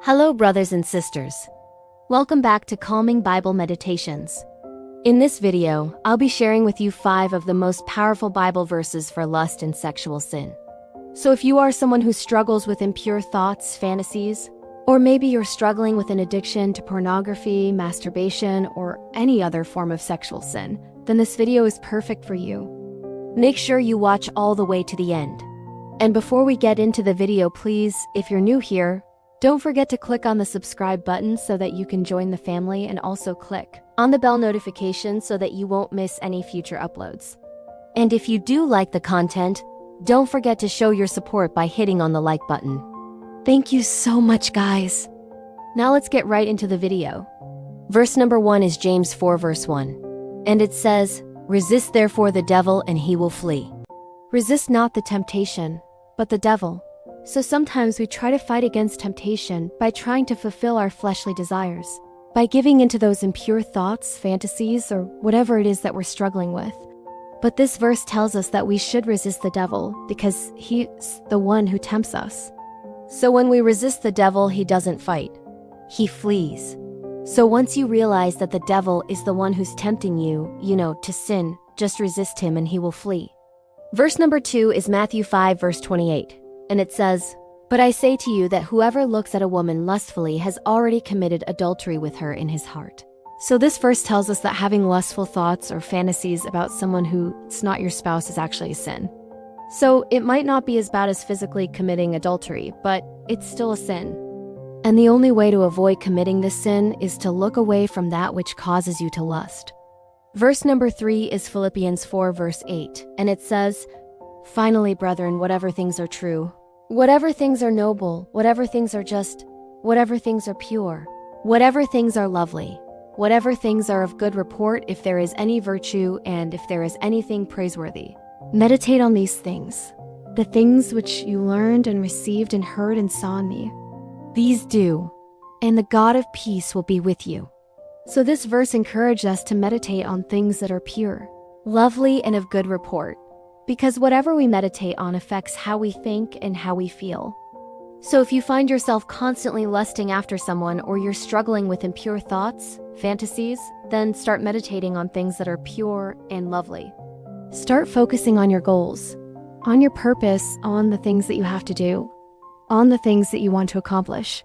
Hello, brothers and sisters. Welcome back to Calming Bible Meditations. In this video, I'll be sharing with you 5 of the most powerful Bible verses for lust and sexual sin. So if you are someone who struggles with impure thoughts, fantasies, or maybe you're struggling with an addiction to pornography, masturbation, or any other form of sexual sin, then this video is perfect for you. Make sure you watch all the way to the end. And before we get into the video, please, if you're new here, don't forget to click on the subscribe button so that you can join the family, and also click on the bell notification so that you won't miss any future uploads. And if you do like the content, don't forget to show your support by hitting on the like button. Thank you so much, guys. Now let's get right into the video. Verse number 1 is James 4 verse 1. And it says, "Resist therefore the devil and he will flee." Resist not the temptation, but the devil. So sometimes we try to fight against temptation by trying to fulfill our fleshly desires, by giving into those impure thoughts, fantasies, or whatever it is that we're struggling with. But this verse tells us that we should resist the devil because he's the one who tempts us. So when we resist the devil, he doesn't fight. He flees. So once you realize that the devil is the one who's tempting you, to sin, just resist him and he will flee. Verse number 2 is Matthew 5 verse 28. And it says, "But I say to you that whoever looks at a woman lustfully has already committed adultery with her in his heart." So this verse tells us that having lustful thoughts or fantasies about someone who's not your spouse is actually a sin. So it might not be as bad as physically committing adultery, but it's still a sin. And the only way to avoid committing this sin is to look away from that which causes you to lust. Verse number 3 is Philippians 4 verse 8, and it says, "Finally, brethren, whatever things are true, whatever things are noble, whatever things are just, whatever things are pure, whatever things are lovely, whatever things are of good report, if there is any virtue and if there is anything praiseworthy, meditate on these things, the things which you learned and received and heard and saw in me. These do, and the God of peace will be with you." So this verse encourages us to meditate on things that are pure, lovely, and of good report, because whatever we meditate on affects how we think and how we feel. So if you find yourself constantly lusting after someone, or you're struggling with impure thoughts, fantasies, then start meditating on things that are pure and lovely. Start focusing on your goals, on your purpose, on the things that you have to do, on the things that you want to accomplish.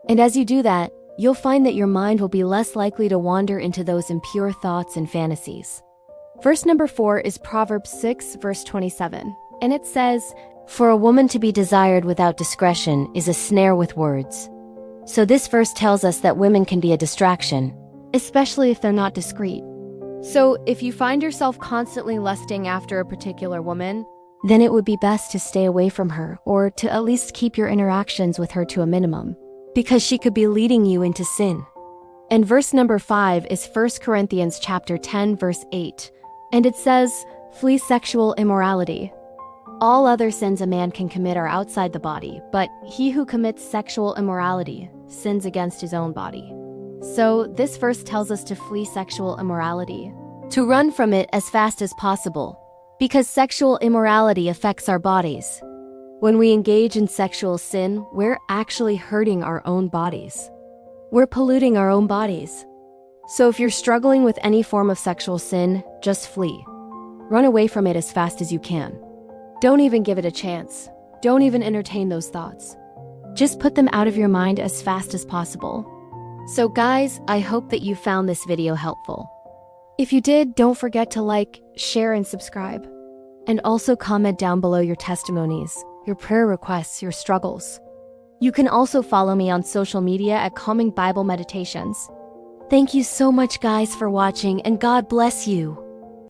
And as you do that, you'll find that your mind will be less likely to wander into those impure thoughts and fantasies. Verse number 4 is Proverbs 6 verse 27, and it says, "For a woman to be desired without discretion is a snare with words." So this verse tells us that women can be a distraction, especially if they're not discreet. So if you find yourself constantly lusting after a particular woman, then it would be best to stay away from her, or to at least keep your interactions with her to a minimum, because she could be leading you into sin. And verse number 5 is 1 Corinthians chapter 10 verse 8. And it says, "Flee sexual immorality. All other sins a man can commit are outside the body, but he who commits sexual immorality sins against his own body." So this verse tells us to flee sexual immorality, to run from it as fast as possible, because sexual immorality affects our bodies. When we engage in sexual sin, we're actually hurting our own bodies. We're polluting our own bodies. So if you're struggling with any form of sexual sin, just flee. Run away from it as fast as you can. Don't even give it a chance. Don't even entertain those thoughts. Just put them out of your mind as fast as possible. So guys, I hope that you found this video helpful. If you did, don't forget to like, share, and subscribe. And also comment down below your testimonies, your prayer requests, your struggles. You can also follow me on social media at Calming Bible Meditations. Thank you so much, guys, for watching, and God bless you.